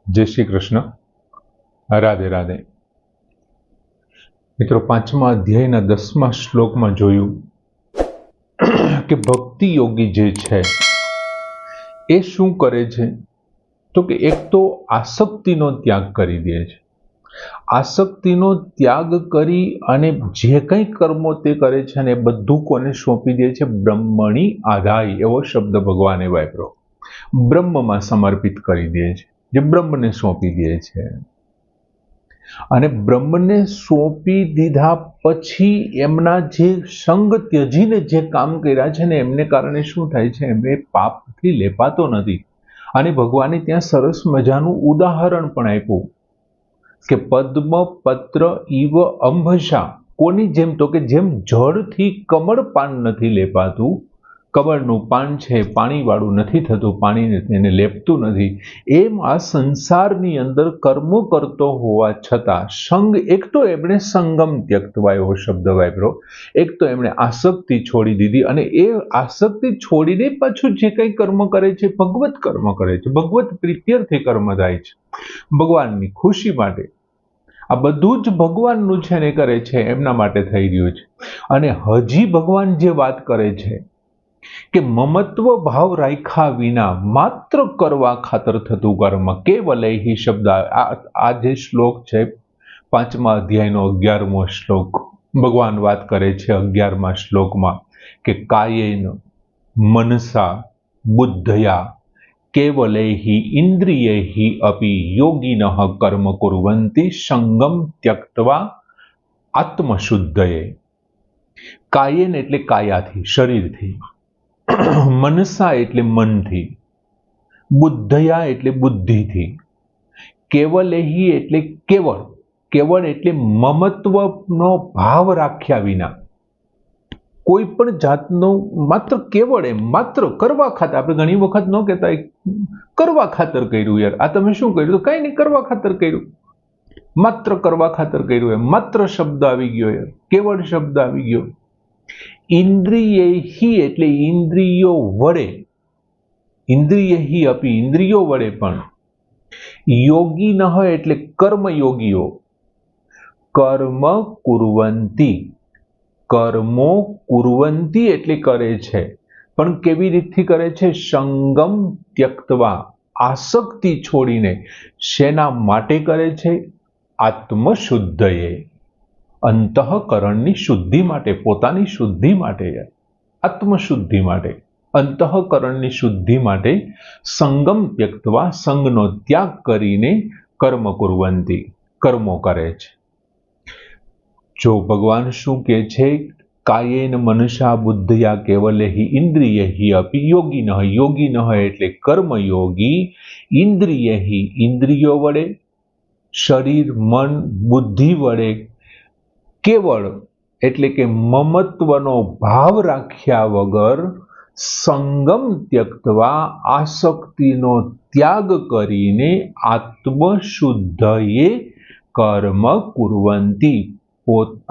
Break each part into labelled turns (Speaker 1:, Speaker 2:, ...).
Speaker 1: जय श्री कृष्ण। राधे राधे। मित्रों, 5मा अध्यायना 10मा श्लोकमां जोयुं के भक्ति योगी जे छे ए शुं करे छे तो के एक तो आसक्तिनो त्याग करी दे छे। आसक्तिनो त्याग करी अने जे कंई कर्मो ते करे छे ने बधुं कोने सोंपी दे छे? ब्रह्मणी आधाय एवो शब्द भगवाने वापर्यो। ब्रह्ममां समर्पित करी दे छे, जे ब्रह्मने सोंपी दे छे। અને બ્રહ્મને સોંપી દીધા પછી એમના જે સંગ ત્યજીને જે કામ કર્યા છે ને એમને કારણે શું થાય છે? એમને પાપથી લેપાતો નથી। અને ભગવાને ત્યાં સરસ મજાનું ઉદાહરણ પણ આપ્યું કે પદ્મ પત્ર ઇવ અંભસા, કોની જેમ? તો કે જેમ જળથી કમળ પાન નથી લેપાતું, કમળનું પાન છે પાણીવાળું નથી થતું, પાણી એને લેપતું નથી, એમ આ સંસારની અંદર કર્મો કરતો હોવા છતાં સંગ, એક તો એમણે સંગમ ત્યક્તવા એવો શબ્દ વાપર્યો, એક તો એમણે આસક્તિ છોડી દીધી અને એ આસક્તિ છોડીને પાછું જે કંઈ કર્મ કરે છે ભગવત કર્મ કરે છે, ભગવત પ્રીત્યર્થે કર્મ થાય છે, ભગવાનની ખુશી માટે। આ બધું જ ભગવાનનું છે ને કરે છે, એમના માટે થઈ રહ્યું છે। અને હજી ભગવાન જે વાત કરે છે કે મમત્વ ભાવ રાખ્યા વિના માત્ર કરવા ખાતર થતું કર્મ, કેવલૈહિ શબ્દ, આ જે શ્લોક છે 5મા અધ્યાયનો 11મો શ્લોક, ભગવાન વાત કરે છે 11મા શ્લોકમાં કે કાયેન મનસા બુદ્ધયા કેવલૈહિ ઇન્દ્રિયૈહિ અપી યોગિનઃ કર્મ કુર્વન્તિ સંગમ ત્યક્ત્વા આત્મશુદ્ધયે। કાયેન એટલે કાયાથી, શરીરથી, મનસા એટલે મનથી, બુદ્ધયા એટલે બુદ્ધિથી, કેવલેહી એટલે કેવળ, કેવળ એટલે મમત્વનો ભાવ રાખ્યા વિના, કોઈ પણ જાતનો માત્ર કેવળ એમ માત્ર કરવા ખાતર। આપણે ઘણી વખત ન કહેતા કરવા ખાતર કર્યું, યાર આ તમે શું કર્યું? તો કઈ નહીં, કરવા ખાતર કર્યું, માત્ર કરવા ખાતર કર્યું, એમ માત્ર શબ્દ આવી ગયો, યાર કેવળ શબ્દ આવી ગયો। ઇન્દ્રિયૈહિ એટલે ઇન્દ્રિયો વડે, ઇન્દ્રિયૈહિ અપી ઇન્દ્રિયો વડે પણ, યોગિનઃ એટલે કર્મયોગીઓ, કર્મ કુર્વન્તિ, કર્મો કુર્વન્તિ એટલે કરે છે, પણ કેવી રીતથી કરે છે? સંગમ ત્યક્તવા, આસક્તિ છોડીને। શેના માટે કરે છે? આત્મશુદ્ધયે, અંતઃકરણની શુદ્ધિ માટે, પોતાની શુદ્ધિ માટે, આત્મશુદ્ધિ માટે, અંતઃકરણની શુદ્ધિ માટે સંગમ ત્યક્તવા, સંગનો ત્યાગ કરીને કર્મ કુર્વન્તિ, કર્મો કરે છે। જો ભગવાન શું કહે છે? કાયેન મનસા બુદ્ધયા કેવલેહિ ઇન્દ્રિયૈહિ અપી યોગિનઃ, યોગિનઃ એટલે કર્મયોગી, ઇન્દ્રિયૈહિ ઇન્દ્રિયો વડે, શરીર મન બુદ્ધિ વડે, કેવળ એટલે કે મમત્વનો ભાવ રાખ્યા વગર, સંગમ ત્યક્તવા આસક્તિનો ત્યાગ કરીને, આત્મશુદ્ધયે કર્મ કુર્વન્તિ,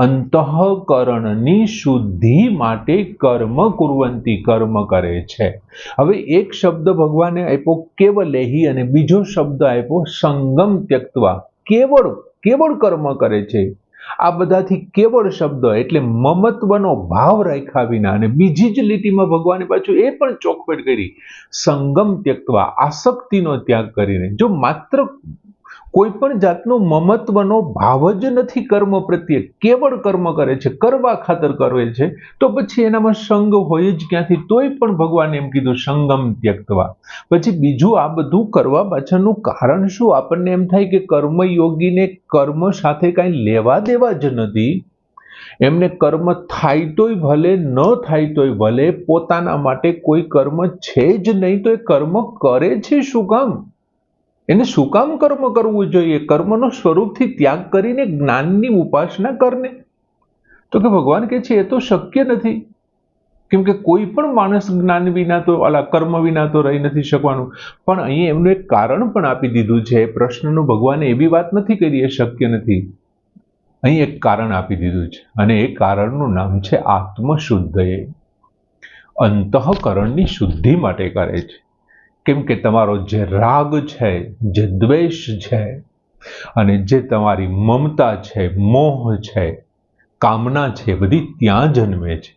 Speaker 1: અંતઃકરણની શુદ્ધિ માટે કર્મ કુર્વન્તિ, કર્મ કરે છે। હવે એક શબ્દ ભગવાને આપ્યો કેવલેહિ અને બીજો શબ્દ આપ્યો સંગમ ત્યક્તવા, કેવળ કેવળ કર્મ કરે છે। આ બધાથી કેવળ શબ્દ એટલે મમત્વનો ભાવ રાખ્યા વિના, અને બીજી જ લીટીમાં ભગવાને પાછું એ પણ ચોખવટ કરી, સંગમ ત્યક્તવા, આસક્તિનો ત્યાગ કરીને। જો માત્ર કોઈ પણ જાતનો મમત્વનો ભાવ જ નથી કર્મ પ્રત્યે, કેવળ કર્મ કરે છે, કરવા ખાતર કરે છે, તો પછી એનામાં સંગ હોય જ ક્યાંથી? તોય પણ ભગવાને એમ કીધું સંગમ ત્યક્તવા। પછી બીજું આ બધું કરવા પાછળનું કારણ શું? આપણને એમ થાય કે કર્મયોગીને કર્મ સાથે કાંઈ લેવા દેવા જ નથી, એમને કર્મ થાય તોય ભલે, ન થાય તોય ભલે, પોતાના માટે કોઈ કર્મ છે જ નહીં, તો એ કર્મ કરે છે શું કામ? એને શું કામ કર્મ કરવું જોઈએ? કર્મનો સ્વરૂપથી ત્યાગ કરીને જ્ઞાનની ઉપાસના કરને। તો કે ભગવાન કહે છે એ તો શક્ય નથી, કેમ કે કોઈ પણ માણસ જ્ઞાન વિના તો, કર્મ વિના તો રહી નથી શકવાનું। પણ અહીં એમનું એક કારણ પણ આપી દીધું છે, પ્રશ્નનું ભગવાને એવી વાત નથી કરી એ શક્ય નથી, અહીં એક કારણ આપી દીધું છે, અને એ કારણનું નામ છે આત્મશુદ્ધયે, અંતઃકરણની શુદ્ધિ માટે કરે છે। કેમ કે તમારો જે રાગ છે, જે દ્વેષ છે અને જે તમારી મમતા છે, મોહ છે, કામના છે, બધી ત્યાં જન્મે છે.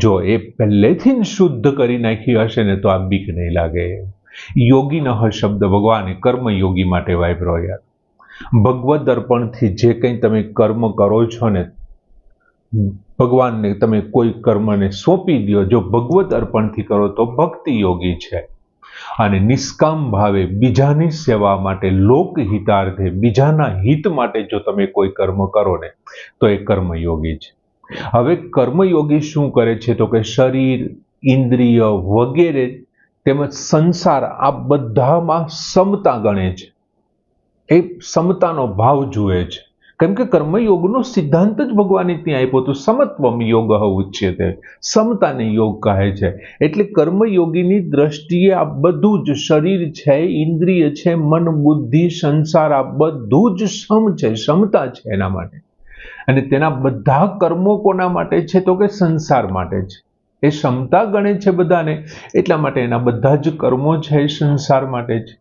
Speaker 1: જો એ પહેલેથી જ શુદ્ધ કરી નાખી હશે ને તો આ બીક નહીં લાગે. યોગીનઃ શબ્દ ભગવાને કર્મયોગી માટે વાપર્યો યાર. ભગવદ અર્પણથી જે કંઈ તમે કર્મ કરો છો ને, ભગવાનને તમે કોઈ કર્મને સોંપી દો, જો ભગવદ અર્પણથી કરો તો ભક્તિ યોગી છે. અને નિષ્કામ ભાવે બીજાની સેવા માટે, લોકહિતાર્થે, બીજાના હિત માટે જો તમે કોઈ કર્મ કરો ને તો એ કર્મયોગી છે. હવે કર્મયોગી શું કરે છે તો કે શરીર, ઇન્દ્રિય વગેરે તેમજ સંસાર આ બધામાં સમતા ગણે છે. એ સમતાનો ભાવ જુએ છે. કેમ કે કર્મયોગનો સિદ્ધાંત જ ભગવાને ત્યાં આપ્યો હતો. સમત્વમ યોગ ઉચ્યતે, સમતાને યોગ કહે છે. એટલે કર્મયોગીની દ્રષ્ટિએ આ બધું જ શરીર છે, ઇન્દ્રિય છે, મન, બુદ્ધિ, સંસાર આ બધું જ સમ છે, સમતા છે એના માટે. અને તેના બધા કર્મો કોના માટે છે તો કે સંસાર માટે છે. એ સમતા ગણે છે બધાને, એટલા માટે એના બધા જ કર્મો છે એ સંસાર માટે છે.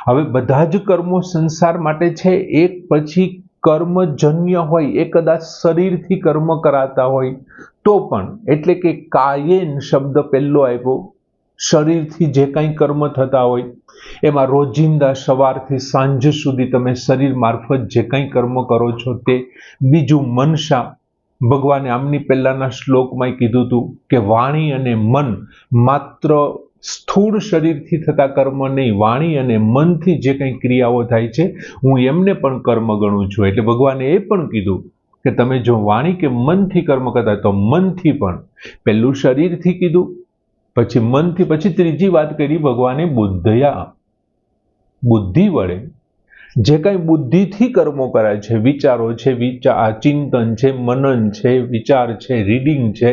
Speaker 1: હવે બધા જ કર્મો સંસાર માટે છે, એક પછી કર્મજન્ય હોય, એ કદાચ શરીરથી કર્મ કરાતા હોય તો પણ, એટલે કે કાયેન શબ્દ પહેલો આવ્યો, શરીરથી જે કંઈ કર્મ થતા હોય એમાં રોજિંદા સવારથી સાંજ સુધી તમે શરીર મારફત જે કંઈ કર્મ કરો છો તે. બીજું મનસા, ભગવાને આમની પહેલાના શ્લોકમાં કીધું હતું કે વાણી અને મન માત્ર સ્થૂળ શરીરથી થતા કર્મ નહીં, વાણી અને મનથી જે કંઈ ક્રિયાઓ થાય છે હું એમને પણ કર્મ ગણું છું. એટલે ભગવાને એ પણ કીધું કે તમે જો વાણી કે મનથી કર્મ કરતા તો મનથી પણ, પહેલું શરીરથી કીધું, પછી મનથી, પછી ત્રીજી વાત કરી ભગવાને બુદ્ધયા, બુદ્ધિ વડે જે કંઈ બુદ્ધિથી કર્મો કરાય છે, વિચારો છે, ચિંતન છે, મનન છે, વિચાર છે, રીડિંગ છે,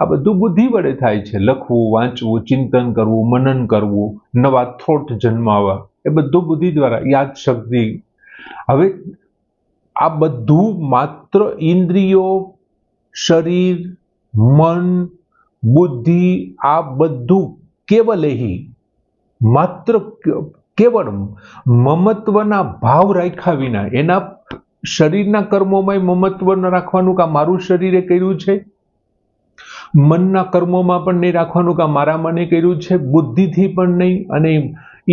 Speaker 1: આ બધું બુદ્ધિ વડે થાય છે. લખવું, વાંચવું, ચિંતન કરવું, મનન કરવું, નવા થોટ જન્માવા, એ બધું બુદ્ધિ દ્વારા, યાદશક્તિ. હવે આ બધું માત્ર ઇન્દ્રિયો, શરીર, મન, બુદ્ધિ આ બધું કેવલેહી, માત્ર કેવળ મમત્વના ભાવ રાખ્યા વિના, એના શરીરના કર્મોમાં મમત્વ ન રાખવાનું કે મારું શરીરે કર્યું છે, મનના કર્મોમાં પણ નહીં રાખવાનું કે મારા મને કર્યું છે, બુદ્ધિથી પણ નહીં, અને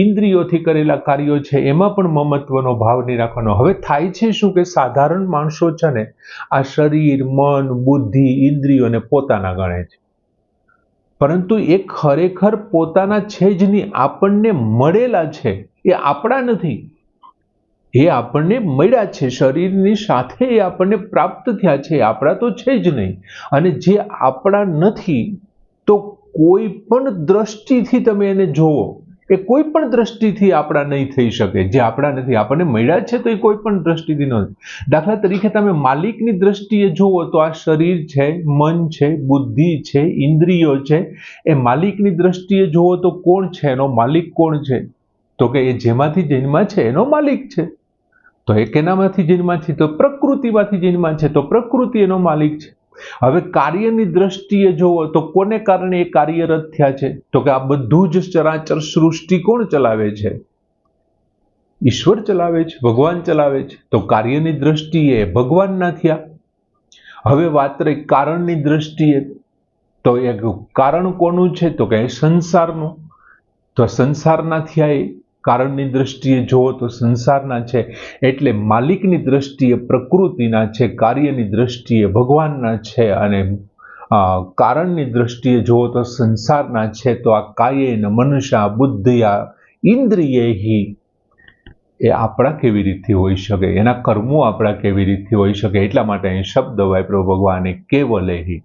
Speaker 1: ઇન્દ્રિયોથી કરેલા કાર્યો છે એમાં પણ મમત્વનો ભાવ નહીં રાખવાનો. હવે થાય છે શું કે સાધારણ માણસો છે ને આ શરીર, મન, બુદ્ધિ, ઇન્દ્રિયોને પોતાના ગણે છે, પરંતુ એ ખરેખર પોતાના છે જ નહીં. આપણને મળેલા છે, એ આપણા નથી, એ આપણને મળ્યા છે. શરીરની સાથે એ આપણને પ્રાપ્ત થયા છે, આપણા તો છે જ નહીં. અને જે આપણા નથી તો કોઈ પણ દ્રષ્ટિથી તમે એને જોવો, એ કોઈ પણ દ્રષ્ટિથી આપણા નહીં થઈ શકે. જે આપણા નથી, આપણને મળ્યા છે તો એ કોઈ પણ દ્રષ્ટિથી નથી. દાખલા તરીકે તમે માલિકની દ્રષ્ટિએ જુઓ તો આ શરીર છે, મન છે, બુદ્ધિ છે, ઇન્દ્રિયો છે, એ માલિકની દ્રષ્ટિએ જુઓ તો કોણ છે? એનો માલિક કોણ છે? તો કે એ જેમાંથી જન્મા છે એનો માલિક છે. તો એ કેનામાંથી જન્મા છે? તો પ્રકૃતિમાંથી જન્મા છે, તો પ્રકૃતિ એનો માલિક છે. હવે કાર્યની દ્રષ્ટિએ જોવો તો કોને કારણે એ કાર્યરત થયા છે? તો કે આ બધું જ ચરાચર સૃષ્ટિ કોણ ચલાવે છે? ઈશ્વર ચલાવે છે, ભગવાન ચલાવે છે. તો કાર્યની દ્રષ્ટિએ ભગવાનના થયા. હવે વાત રહી કારણની દ્રષ્ટિએ, તો એ કારણ કોનું છે? તો કે સંસારનું. તો સંસારના થયા એ કારણની દ્રષ્ટિએ જોવો તો સંસારના છે. એટલે માલિકની દ્રષ્ટિએ પ્રકૃતિના છે, કાર્યની દ્રષ્ટિએ ભગવાનના છે, અને કારણની દ્રષ્ટિએ જોવો તો સંસારના છે. તો આ કાયેન મનસા બુદ્ધિયા ઇન્દ્રિયેહી એ આપણા કેવી રીતે હોઈ શકે? એના કર્મો આપણા કેવી રીતે હોઈ શકે? એટલા માટે અહીં શબ્દ વાપર્યો ભગવાને કેવલેહી.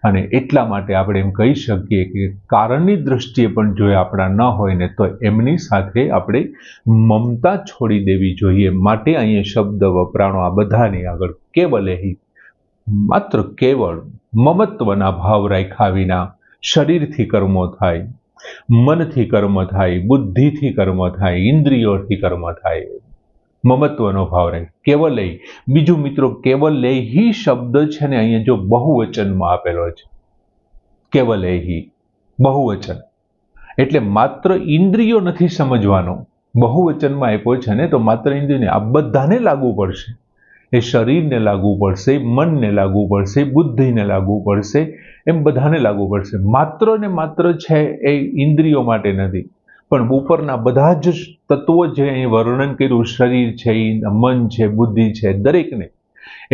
Speaker 1: અને એટલા માટે આપણે એમ કહી શકીએ કે કારણની દ્રષ્ટિએ પણ જો આપણા ન હોય ને તો એમની સાથે આપણે મમતા છોડી દેવી જોઈએ. માટે અહીંયા શબ્દ વપરાણો આ બધાની આગળ કેવલેહી, માત્ર કેવળ મમત્વના ભાવ રાખ્યા વિના શરીરથી કર્મો થાય, મનથી કર્મ થાય, બુદ્ધિથી કર્મ થાય, ઇન્દ્રિયોથી કર્મ થાય, મમત્વનો ભાવ રહે. કેવલેય. બીજું મિત્રો, કેવલેહી શબ્દ છે ને અહીંયા જો બહુવચનમાં આપેલો છે, કેવલેહી બહુવચન, એટલે માત્ર ઇન્દ્રિયો નથી સમજવાનો, બહુવચનમાં આપ્યો છે ને, તો માત્ર ઇન્દ્રિયને આ બધાને લાગુ પડશે. એ શરીરને લાગુ પડશે, મનને લાગુ પડશે, બુદ્ધિને લાગુ પડશે, એમ બધાને લાગુ પડશે. માત્ર ને માત્ર છે એ ઇન્દ્રિયો માટે નથી, પણ ઉપરના બધા જ તત્વો જે અહીં વર્ણન કર્યું, શરીર છે, મન છે, બુદ્ધિ છે, દરેકને.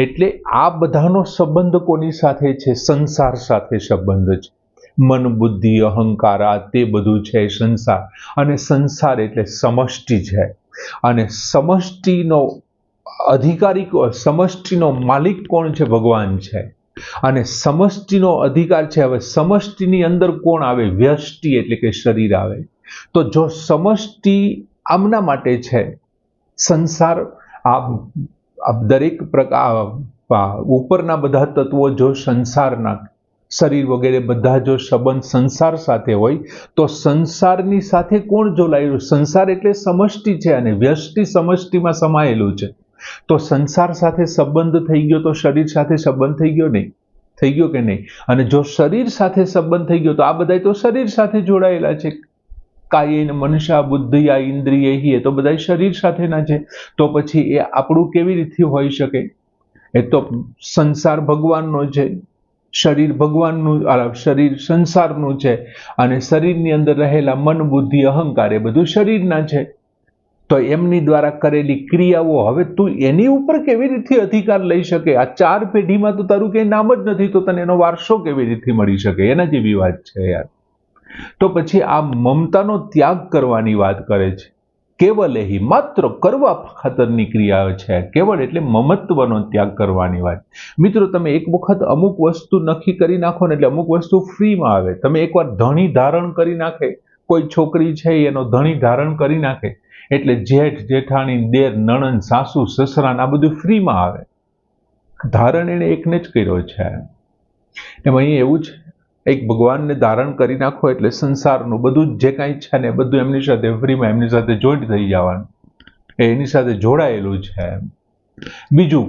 Speaker 1: એટલે આ બધાનો સંબંધ કોની સાથે છે? સંસાર સાથે સંબંધ છે. મન, બુદ્ધિ, અહંકાર, આ તે બધું છે સંસાર. અને સંસાર એટલે સમષ્ટિ છે. અને સમષ્ટિનો અધિકારી, સમષ્ટિનો માલિક કોણ છે? ભગવાન છે. અને સમષ્ટિનો અધિકાર છે. હવે સમષ્ટિની અંદર કોણ આવે? વ્યષ્ટિ એટલે કે શરીર આવે. તો જો સમષ્ટિ આમના માટે છે, સંસાર આ દરેક પ્રકાર ઉપરના બધા તત્વો જો સંસારના, શરીર વગેરે બધા જો સંબંધ સંસાર સાથે હોય, તો સંસારની સાથે કોણ જોડાયેલું? સંસાર એટલે સમષ્ટિ છે, અને વ્યષ્ટિ સમષ્ટિમાં સમાયેલું છે. તો સંસાર સાથે સંબંધ થઈ ગયો, તો શરીર સાથે સંબંધ થઈ ગયો નહીં? થઈ ગયો કે નહીં? અને જો શરીર સાથે સંબંધ થઈ ગયો, તો આ બધા તો શરીર સાથે જોડાયેલા છે. કાયેન મનસા બુદ્ધિ આ ઇન્દ્રિય, તો બધા શરીર સાથેના છે. તો પછી એ આપણું કેવી રીતે હોઈ શકે? એ તો સંસાર ભગવાનનો છે, શરીર ભગવાનનું, શરીર સંસારનું છે, અને શરીરની અંદર રહેલા મન, બુદ્ધિ, અહંકાર એ બધું શરીરના છે. તો એમની દ્વારા કરેલી ક્રિયાઓ, હવે તું એની ઉપર કેવી રીતે અધિકાર લઈ શકે? આ 4 પેઢીમાં તો તારું કંઈ નામ જ નથી, તો તને એનો વારસો કેવી રીતે મળી શકે? એના જેવી વાત છે યાર. તો પછી આ મમતાનો ત્યાગ કરવાની વાત કરે છે. કેવલ એ માત્ર કરવા ખાતરની ક્રિયા છે. કેવળ એટલે મમત્વનો ત્યાગ કરવાની વાત. મિત્રો, તમે એક વખત અમુક વસ્તુ નક્કી કરી નાખો ને, એટલે અમુક વસ્તુ ફ્રીમાં આવે. તમે એકવાર ધણી ધારણ કરી નાખે, કોઈ છોકરી છે એનો ધણી ધારણ કરી નાખે, એટલે જેઠ, જેઠાણી, દેર, નણંદ, સાસુ, સસરા, આ બધું ફ્રીમાં આવે. ધારણ એને એકને જ કર્યો છે. એમ અહીં એવું છે, એક ભગવાનને ધારણ કરી નાખો એટલે સંસારનું બધું જે કાંઈ છે ને બધું એમની સાથે ફ્રીમાં, એમની સાથે જોઈન્ટ થઈ જવાનું, એની સાથે જોડાયેલું છે. બીજું,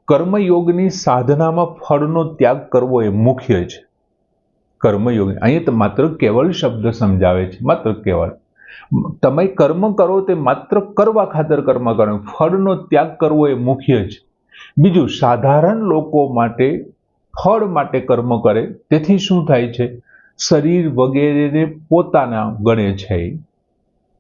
Speaker 1: કર્મયોગની સાધનામાં ફળનો ત્યાગ કરવો એ મુખ્ય છે. કર્મયોગ અહીંયા તો માત્ર કેવળ શબ્દ સમજાવે છે, માત્ર કેવળ. તમે કર્મ કરો તે માત્ર કરવા ખાતર કર્મ કરો, ફળનો ત્યાગ કરવો એ મુખ્ય છે. બીજું, સાધારણ લોકો માટે ફળ માટે કર્મ કરે, તેથી શું થાય છે? શરીર વગેરેને પોતાના ગણે છે.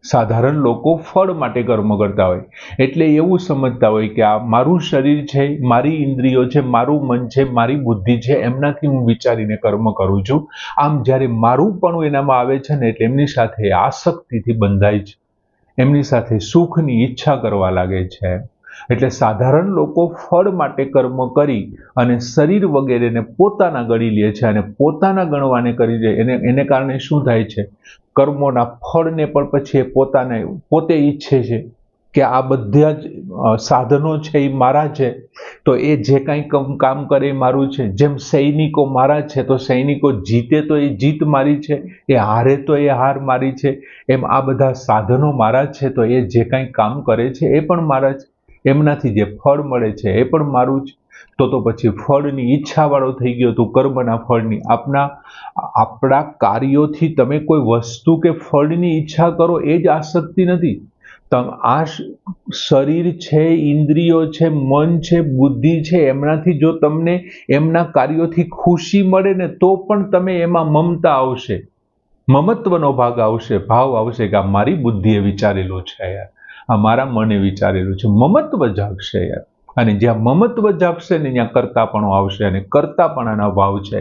Speaker 1: સાધારણ લોકો ફળ માટે કર્મ કરતા હોય, એટલે એવું સમજતા હોય કે આ મારું શરીર છે, મારી ઇન્દ્રિયો છે, મારું મન છે, મારી બુદ્ધિ છે, એમનાથી હું વિચારીને કર્મ કરું છું. આમ જ્યારે મારું પણ એનામાં આવે છે ને, એટલે એમની સાથે આસક્તિથી બંધાય છે, એમની સાથે સુખની ઈચ્છા કરવા લાગે છે. એટલે સાધારણ લોકો ફળ માટે કર્મ કરી અને શરીર વગેરેને પોતાના ગણી લે છે, અને પોતાના ગણવાને કરી દે એને કારણે શું થાય છે? કર્મોના ફળને પણ પછી પોતે ઈચ્છે છે કે આ બધા જ સાધનો છે એ મારા છે, તો એ જે કાંઈ કામ કરે એ મારું છે. જેમ સૈનિકો મારા છે, તો સૈનિકો જીતે તો એ જીત મારી છે, એ હારે તો એ હાર મારી છે. એમ આ બધા સાધનો મારા છે, તો એ જે કાંઈ કામ કરે છે એ પણ મારા છે. એમનાથી જે ફળ મળે છે એ પણ મારું છે. તો પછી ફળની ઈચ્છાવાળો થઈ ગયો તું, કર્મના ફળની. આપણા કાર્યોથી તમે કોઈ વસ્તુ કે ફળની ઈચ્છા કરો એ જ આસક્તિ નથી. આ શરીર છે, ઇન્દ્રિયો છે, મન છે, બુદ્ધિ છે, એમનાથી જો તમને એમના કાર્યોથી ખુશી મળે ને, તો પણ તમે એમાં મમતા આવશે, મમત્વનો ભાગ આવશે, ભાવ આવશે કે આ મારી બુદ્ધિએ વિચારેલું છે યાર, આ મારા મને વિચારેલું છે. મમત્વ જાગશે યાર. અને જ્યાં મમત્વ જાગશે ને ત્યાં કરતાપણું આવશે, અને કરતાપણાના ભાવ છે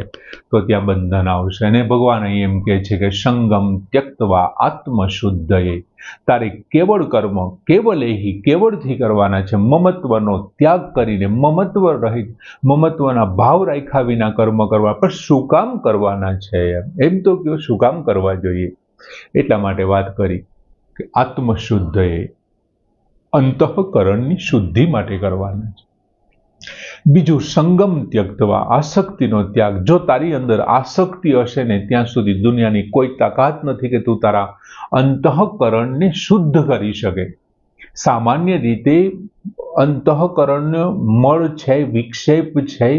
Speaker 1: તો ત્યાં બંધન આવશે. અને ભગવાન અહીં એમ કહે છે કે સંગમ ત્યક્તવા આત્મશુદ્ધયે, તારે કેવળ કર્મ કેવળથી કરવાના છે. મમત્વનો ત્યાગ કરીને, મમત્વ રહિત, મમત્વના ભાવ રાખ્યા વિના કર્મ કરવા. પણ શું કામ કરવાના છે? એમ તો કયો શું કામ કરવા જોઈએ? એટલા માટે વાત કરી કે આત્મશુદ્ધયે, અંતઃકરણની શુદ્ધિ માટે કરવાના છે. બીજું, સંગમ ત્યક્તવા, આસક્તિનો ત્યાગ. જો તારી અંદર આસક્તિ હશે ને, ત્યાં સુધી દુનિયાની કોઈ તાકાત નથી કે તું તારા અંતઃકરણને શુદ્ધ કરી શકે. સામાન્ય રીતે અંતઃકરણનો મળ છે, વિક્ષેપ છે,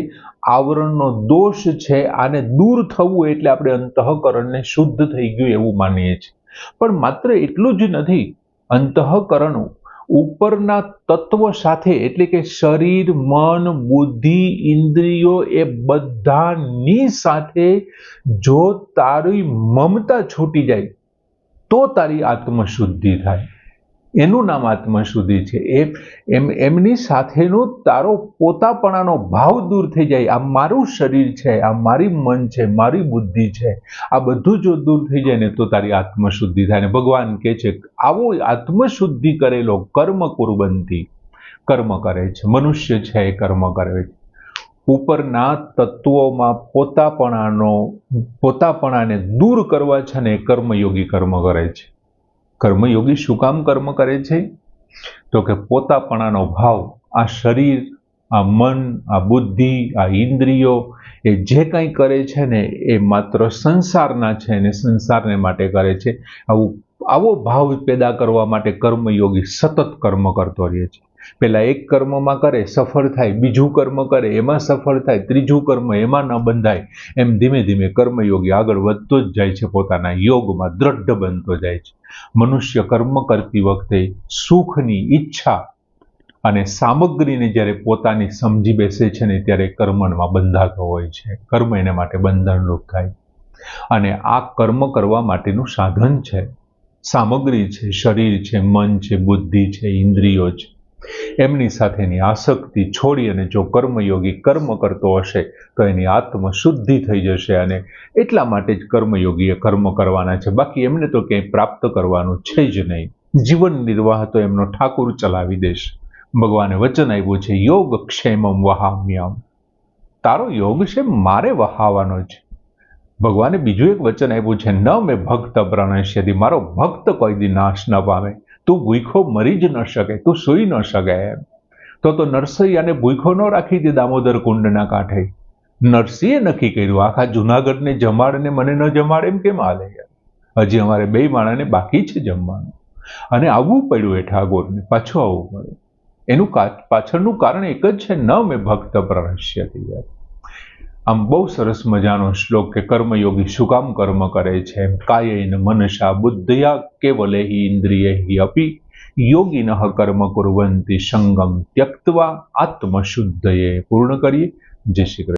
Speaker 1: આવરણનો દોષ છે, આને દૂર થવું એટલે આપણે અંતઃકરણને શુદ્ધ થઈ ગયું એવું માનીએ છીએ. પણ માત્ર એટલું જ નથી, અંતઃકરણો ઉપરના તત્વ સાથે એટલે કે શરીર, મન, બુદ્ધિ, ઇન્દ્રિયો એ બધાની સાથે જો તારી મમતા છૂટી જાય તો તારી આત્મશુદ્ધિ થાય. એનું નામ આત્મશુદ્ધિ છે. એમની સાથેનો તારો પોતાપણાનો ભાવ દૂર થઈ જાય. આ મારું શરીર છે, આ મારી મન છે, મારી બુદ્ધિ છે, આ બધું જો દૂર થઈ જાય ને તો તારી આત્મશુદ્ધિ થાય. ને ભગવાન કહે છે આવો આત્મશુદ્ધિ કરેલો કર્મ કુર્વંતી, કર્મ કરે છે, મનુષ્ય છે એ કર્મ કરે છે. ઉપરના તત્વોમાં પોતાપણાને દૂર કરવા છે ને કર્મયોગી કર્મ કરે છે. કર્મયોગી શું કામ કર્મ કરે છે? તો કે પોતાપણાનો ભાવ, આ શરીર, આ મન, આ બુદ્ધિ, આ ઇન્દ્રિયો એ જે કંઈ કરે છે ને એ માત્ર સંસારના છે અને સંસારને માટે કરે છે. આવો ભાવ પેદા કરવા માટે કર્મયોગી સતત કર્મ કરતો રહે છે. પેલા એક કર્મમાં કરે, સફળ થાય, બીજું કર્મ કરે, એમાં સફળ થાય, ત્રીજું કર્મ એમાં ન બંધાય, એમ ધીમે ધીમે કર્મયોગી આગળ વધતો જ જાય છે, પોતાના યોગમાં દ્રઢ બનતો જાય છે. મનુષ્ય કર્મ કરતી વખતે સુખની ઈચ્છા અને સામગ્રીને જ્યારે પોતાની સમજી બેસે છે ને ત્યારે કર્મમાં બંધાતો હોય છે. કર્મ એને માટે બંધનરૂપ થાય. અને આ કર્મ કરવા માટેનું સાધન છે, સામગ્રી છે, શરીર છે, મન છે, બુદ્ધિ છે, ઇન્દ્રિયો છે. એમની સાથેની આસક્તિ છોડી અને જો કર્મયોગી કર્મ કરતો હશે તો એની આત્મશુદ્ધિ થઈ જશે. અને એટલા માટે જ કર્મયોગીએ કર્મ કરવાના છે. બાકી એમને તો ક્યાંય પ્રાપ્ત કરવાનું છે જ નહીં. જીવન નિર્વાહ તો એમનો ઠાકુર ચલાવી દેશે. ભગવાને વચન આપ્યું છે યોગ ક્ષેમમ વહામ્યમ. તારો યોગ છે મારે વહાવાનો છે. ભગવાને બીજું એક વચન આપ્યું છે ન મેં ભક્ત પ્રણશ્યતિ, મારો ભક્ત કોઈ દી નાશ ન પામે. તું ભૂખો મરી જ ન શકે, તું સૂઈ ન શકે. એમ તો નરસૈયાને ભૂખો ન રાખી દે દામોદર કુંડના કાંઠે. નરસિંહે નક્કી કર્યું આખા જુનાગઢને જમાડને મને ન જમાડે એમ કેમ હાલે? હજી અમારે બે માણાને બાકી છે જમવાનું અને આવવું પડ્યું એ ઠાકોરને, પાછું આવવું પડે. એનું પાછળનું કારણ એક જ છે, ન મેં ભક્ત પ્રણશ્યતિ. આમ બહુ સરસ મજાનો શ્લોક કે કર્મયોગી શું કામ કર્મ કરે છે. કાયેન મનસા બુદ્ધયા કેવલેહિ ઇન્દ્રિયૈ અપી યોગિનઃ કર્મ કુર્વન્તિ સંગમ ત્યક્ત્વા આત્મશુદ્ધયે. પૂર્ણ કરીએ. જય શ્રી કૃષ્ણ.